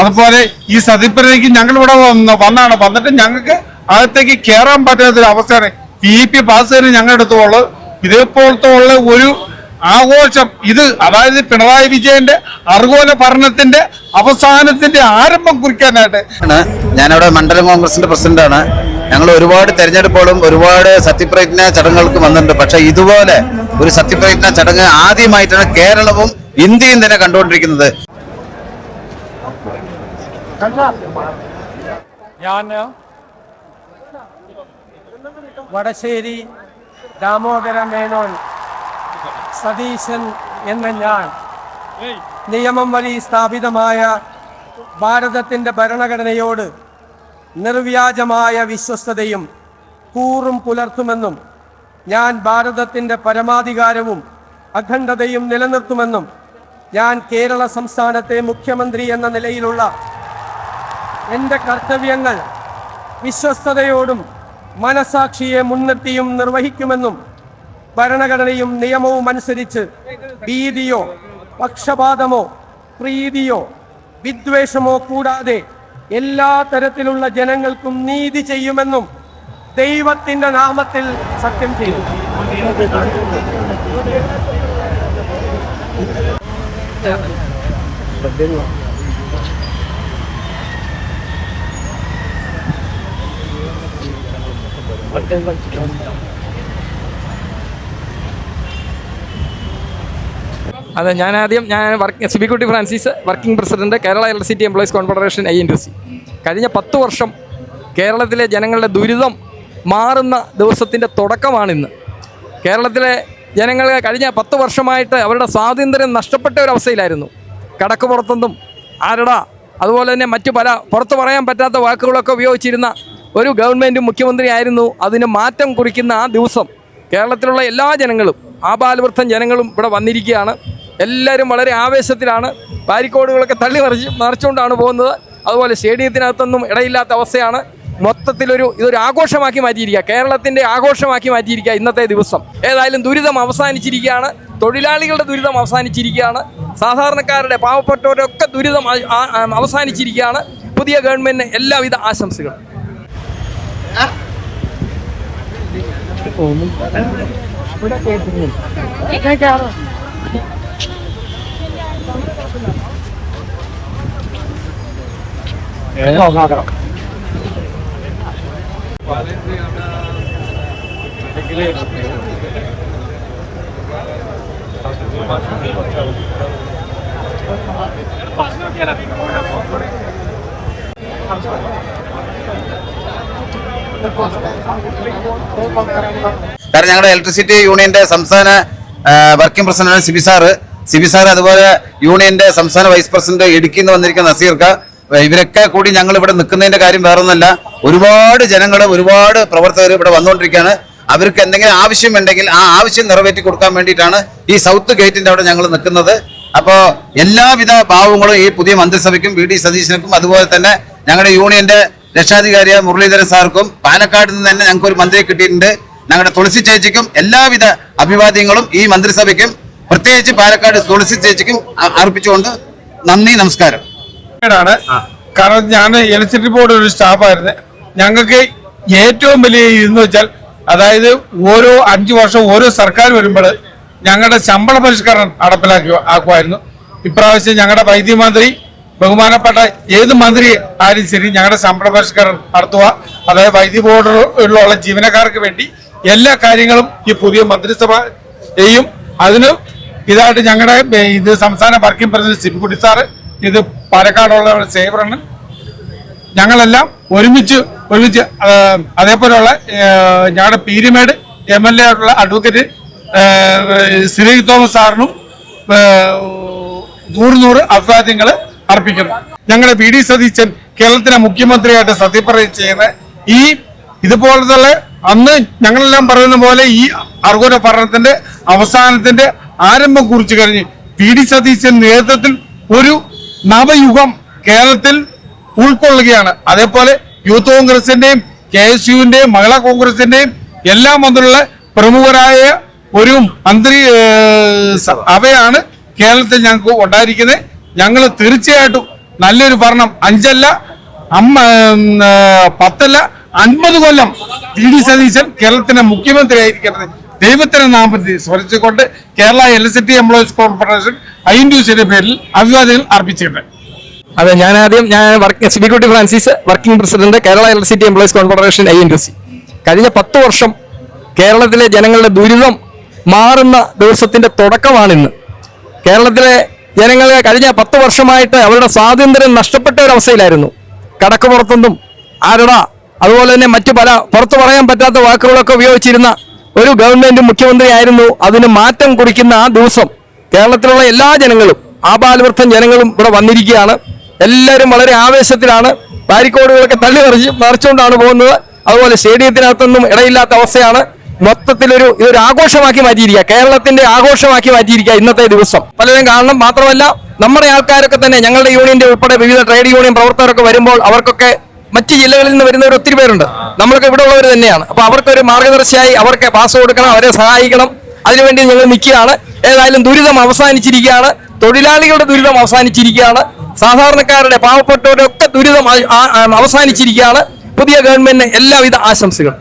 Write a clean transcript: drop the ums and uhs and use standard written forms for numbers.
അതുപോലെ ഈ സത്യപ്രതിജ്ഞയ്ക്ക് ഞങ്ങൾ ഇവിടെ വന്നിട്ട് ഞങ്ങൾക്ക് അകത്തേക്ക് കയറാൻ പറ്റാത്തൊരു അവസ്ഥയാണ്. PEP പാസ് തന്നെ ഞങ്ങളുടെ അടുത്തുള്ളത്. ഇതേപോലത്തെ ഉള്ള ഒരു ആഘോഷം ഇത്, അതായത് പിണറായി വിജയന്റെ അർഗോല ഭരണത്തിന്റെ അവസാനത്തിന്റെ ആരംഭം കുറിക്കാനായിട്ട്. ഞാനവിടെ മണ്ഡലം കോൺഗ്രസിന്റെ പ്രസിഡന്റാണ്. ഞങ്ങൾ ഒരുപാട് തെരഞ്ഞെടുപ്പുകളും ഒരുപാട് സത്യപ്രതിജ്ഞ ചടങ്ങുകൾക്ക് വന്നിട്ടുണ്ട്. പക്ഷെ ഇതുപോലെ ഒരു സത്യപ്രതിജ്ഞ ചടങ്ങ് ആദ്യമായിട്ടാണ് കേരളവും ഇന്ത്യയും തന്നെ കണ്ടുകൊണ്ടിരിക്കുന്നത്. ഞാൻ വടശ്ശേരി ദാമോദര മേനോൻ സതീശൻ എന്ന ഞാൻ നിയമം വഴി സ്ഥാപിതമായ ഭാരതത്തിൻ്റെ ഭരണഘടനയോട് നിർവ്യാജമായ വിശ്വസ്തതയും കൂറും പുലർത്തുമെന്നും ഞാൻ ഭാരതത്തിൻ്റെ പരമാധികാരവും അഖണ്ഡതയും നിലനിർത്തുമെന്നും ഞാൻ കേരള സംസ്ഥാനത്തെ മുഖ്യമന്ത്രി എന്ന നിലയിലുള്ള എൻ്റെ കർത്തവ്യങ്ങൾ വിശ്വസ്തയോടും മനസാക്ഷിയെ മുൻനിർത്തിയും നിർവഹിക്കുമെന്നും ഭരണഘടനയും നിയമവും അനുസരിച്ച് ഭീതിയോ പക്ഷപാതമോ പ്രീതിയോ വിദ്വേഷമോ കൂടാതെ എല്ലാ തരത്തിലുള്ള ജനങ്ങൾക്കും നീതി ചെയ്യുമെന്നും ദൈവത്തിന്റെ നാമത്തിൽ സത്യം ചെയ്തു. അതെ, ഞാൻ Sibikutty Francis, working president, Kerala electricity employees confederation INTC. കഴിഞ്ഞ 10 വർഷം കേരളത്തിലെ ജനങ്ങളുടെ ദുരിതം മാറുന്ന ദിവസത്തിൻ്റെ തുടക്കമാണിന്ന്. കേരളത്തിലെ ജനങ്ങൾ കഴിഞ്ഞ 10 വർഷമായിട്ട് അവരുടെ സ്വാതന്ത്ര്യം നഷ്ടപ്പെട്ട ഒരവസ്ഥയിലായിരുന്നു. കടക്ക് പുറത്തൊന്നും അതുപോലെ തന്നെ മറ്റു പല പുറത്തു പറയാൻ പറ്റാത്ത വാക്കുകളൊക്കെ ഉപയോഗിച്ചിരുന്ന ഒരു ഗവൺമെൻറ്റും മുഖ്യമന്ത്രി ആയിരുന്നു. അതിന് മാറ്റം കുറിക്കുന്ന ആ ദിവസം കേരളത്തിലുള്ള എല്ലാ ജനങ്ങളും, ആബാലവൃദ്ധം ജനങ്ങളും ഇവിടെ വന്നിരിക്കുകയാണ്. എല്ലാവരും വളരെ ആവേശത്തിലാണ്. ബാരിക്കോഡുകളൊക്കെ തള്ളി മറിച്ചുകൊണ്ടാണ് പോകുന്നത്. അതുപോലെ സ്റ്റേഡിയത്തിനകത്തൊന്നും ഇടയില്ലാത്ത അവസ്ഥയാണ്. ഇതൊരു ആഘോഷമാക്കി മാറ്റിയിരിക്കുക, കേരളത്തിൻ്റെ ആഘോഷമാക്കി മാറ്റിയിരിക്കുക ഇന്നത്തെ ദിവസം. ഏതായാലും ദുരിതം അവസാനിച്ചിരിക്കുകയാണ്. തൊഴിലാളികളുടെ ദുരിതം അവസാനിച്ചിരിക്കുകയാണ്. സാധാരണക്കാരുടെ, പാവപ്പെട്ടവരൊക്കെ ദുരിതം അവസാനിച്ചിരിക്കുകയാണ്. പുതിയ ഗവൺമെൻറ്റിന് എല്ലാവിധ ആശംസകളും. കാരണം ഞങ്ങളുടെ ഇലക്ട്രിസിറ്റി യൂണിയന്റെ സംസ്ഥാന വർക്കിംഗ് പ്രസിഡന്റ് സിബി സാറ്, അതുപോലെ യൂണിയന്റെ സംസ്ഥാന വൈസ് പ്രസിഡന്റ് ഇടുക്കിയിൽ നിന്ന് വന്നിരിക്കുന്ന നസീർക്ക, ഇവരൊക്കെ കൂടി ഞങ്ങൾ ഇവിടെ നിൽക്കുന്നതിന്റെ കാര്യം വേറൊന്നല്ല. ഒരുപാട് ജനങ്ങൾ, ഒരുപാട് പ്രവർത്തകർ ഇവിടെ വന്നുകൊണ്ടിരിക്കുകയാണ്. അവർക്ക് എന്തെങ്കിലും ആവശ്യമുണ്ടെങ്കിൽ ആ ആവശ്യം നിറവേറ്റി കൊടുക്കാൻ വേണ്ടിയിട്ടാണ് ഈ സൗത്ത് ഗേറ്റിന്റെ അവിടെ ഞങ്ങൾ നിൽക്കുന്നത്. അപ്പോൾ എല്ലാവിധ ഭാവങ്ങളും ഈ പുതിയ മന്ത്രിസഭയ്ക്കും VD സതീശനും, അതുപോലെ തന്നെ ഞങ്ങളുടെ യൂണിയന്റെ രക്ഷാധികാരിയായ മുരളീധരൻ സാർക്കും, പാലക്കാട് നിന്ന് തന്നെ ഞങ്ങൾക്ക് ഒരു മന്ത്രിയെ കിട്ടിയിട്ടുണ്ട്. ഞങ്ങളുടെ തുളസി ചേച്ചിക്കും എല്ലാവിധ അഭിവാദ്യങ്ങളും ഈ മന്ത്രിസഭയ്ക്കും, പ്രത്യേകിച്ച് പാലക്കാട് തുളസി ചേച്ചിക്കും അർപ്പിച്ചുകൊണ്ട് നന്ദി, നമസ്കാരം. കാരണം ഞാൻ ഇലക്ട്രിസിറ്റി ബോർഡ് ഒരു സ്റ്റാഫായിരുന്നു. ഞങ്ങൾക്ക് ഏറ്റവും വലിയ ഇതെന്ന് വെച്ചാൽ, അതായത് ഓരോ 5 വർഷം ഓരോ സർക്കാർ വരുമ്പോൾ ഞങ്ങളുടെ ശമ്പള പരിഷ്കരണം ആക്കുമായിരുന്നു. ഇപ്രാവശ്യം ഞങ്ങളുടെ വൈദ്യമന്ത്രി, ബഹുമാനപ്പെട്ട ഏത് മന്ത്രി ആരും ശരി, ഞങ്ങളുടെ ശമ്പള പരിഷ്കരണം നടത്തുക. അതായത് വൈദ്യുതി ബോർഡിലുള്ള ജീവനക്കാർക്ക് വേണ്ടി എല്ലാ കാര്യങ്ങളും ഈ പുതിയ മന്ത്രിസഭ ചെയ്യും. അതിന് ഇതായിട്ട് ഞങ്ങളുടെ ഇത് സംസ്ഥാന വർക്കിംഗ് പ്രസിഡന്റ് സിബിക്കുട്ടി സാറ്, ഇത് പാലക്കാടുള്ള സേവറണ്ണൻ, ഞങ്ങളെല്ലാം ഒരുമിച്ച് അതേപോലെയുള്ള ഞങ്ങളുടെ പീരുമേട് MLA ആയിട്ടുള്ള അഡ്വക്കേറ്റ് ശ്രീ തോമസ് സാറിനും 100 അഭിവാദ്യങ്ങൾ അർപ്പിക്കുന്നു. ഞങ്ങളുടെ VD സതീശൻ കേരളത്തിലെ മുഖ്യമന്ത്രിയായിട്ട് സത്യപ്രതിജ്ഞ ചെയ്യുന്ന ഇതുപോലത്തെ അന്ന് ഞങ്ങളെല്ലാം പറയുന്ന പോലെ ഈ അർഗോല ഭരണത്തിന്റെ അവസാനത്തിന്റെ ആരംഭം കുറിച്ചു കഴിഞ്ഞ് VD സതീശൻ നേതൃത്വത്തിൽ ഒരു നവയുഗം കേരളത്തിൽ ഉൾക്കൊള്ളുകയാണ്. അതേപോലെ യൂത്ത് കോൺഗ്രസിന്റെയും KSUവിന്റെയും മഹിളാ കോൺഗ്രസിന്റെയും എല്ലാം വന്നുള്ള പ്രമുഖരായ ഒരു മന്ത്രി സഭയാണ് കേരളത്തിൽ ഞങ്ങൾക്ക് ഉണ്ടായിരിക്കുന്നത്. ഞങ്ങൾ തീർച്ചയായിട്ടും നല്ലൊരു ഭരണം 5 അല്ല 10 50 കൊല്ലം വി ഡി സതീശൻ കേരളത്തിന്റെ മുഖ്യമന്ത്രി ആയിരിക്കുന്നത് ദൈവത്തിന്റെ നാമത്തിൽ സ്മരിച്ചുകൊണ്ട് കേരള ഇലക്ട്രിസിറ്റി എംപ്ലോയീസ് കോർപ്പറേഷൻ INTUCയുടെ പേരിൽ അഭിവാദ്യങ്ങൾ അർപ്പിച്ചിട്ടുണ്ട്. അതെ, ഞാൻ Sibikutty Francis, working president, Kerala electricity employees corporation INTUC. കഴിഞ്ഞ 10 വർഷം കേരളത്തിലെ ജനങ്ങളുടെ ദുരിതം മാറുന്ന ദിവസത്തിന്റെ തുടക്കമാണിന്ന്. കേരളത്തിലെ ജനങ്ങൾ കഴിഞ്ഞ 10 വർഷമായിട്ട് അവരുടെ സ്വാതന്ത്ര്യം നഷ്ടപ്പെട്ട ഒരവസ്ഥയിലായിരുന്നു. കടക്കുപുറത്തൊന്നും അതുപോലെ തന്നെ മറ്റു പല പുറത്തു പറയാൻ പറ്റാത്ത വാക്കുകളൊക്കെ ഉപയോഗിച്ചിരുന്ന ഒരു ഗവൺമെന്റ് മുഖ്യമന്ത്രി ആയിരുന്നു. അതിന് മാറ്റം കുറിക്കുന്ന ആ ദിവസം കേരളത്തിലുള്ള എല്ലാ ജനങ്ങളും, ആബാലവൃദ്ധം ജനങ്ങളും ഇവിടെ വന്നിരിക്കുകയാണ്. എല്ലാവരും വളരെ ആവേശത്തിലാണ്. ബാരിക്കോഡുകളൊക്കെ തള്ളി മറിച്ചുകൊണ്ടാണ് പോകുന്നത്. അതുപോലെ സ്റ്റേഡിയത്തിനകത്തൊന്നും ഇടയില്ലാത്ത അവസ്ഥയാണ്. ഇതൊരു ആഘോഷമാക്കി മാറ്റിയിരിക്കുക, കേരളത്തിന്റെ ആഘോഷമാക്കി മാറ്റിയിരിക്കുക ഇന്നത്തെ ദിവസം. പലരും കാണണം. മാത്രമല്ല, നമ്മുടെ ആൾക്കാരൊക്കെ തന്നെ, ഞങ്ങളുടെ യൂണിയന്റെ ഉൾപ്പെടെ വിവിധ ട്രേഡ് യൂണിയൻ പ്രവർത്തകരൊക്കെ വരുമ്പോൾ അവർക്കൊക്കെ മറ്റ് ജില്ലകളിൽ നിന്ന് വരുന്നവർ ഒത്തിരി പേരുണ്ട്. നമ്മളൊക്കെ ഇവിടെ ഉള്ളവർ തന്നെയാണ്. അപ്പൊ അവർക്കൊരു മാർഗദർശിയായി അവർക്ക് പാസ് കൊടുക്കണം, അവരെ സഹായിക്കണം. അതിനുവേണ്ടി ഞങ്ങൾ നിൽക്കുകയാണ്. ഏതായാലും ദുരിതം അവസാനിച്ചിരിക്കുകയാണ്. തൊഴിലാളികളുടെ ദുരിതം അവസാനിച്ചിരിക്കുകയാണ്. സാധാരണക്കാരുടെ, പാവപ്പെട്ടവരുടെ ഒക്കെ ദുരിതം അവസാനിച്ചിരിക്കുകയാണ്. പുതിയ ഗവൺമെന്റിന് എല്ലാവിധ ആശംസകളും.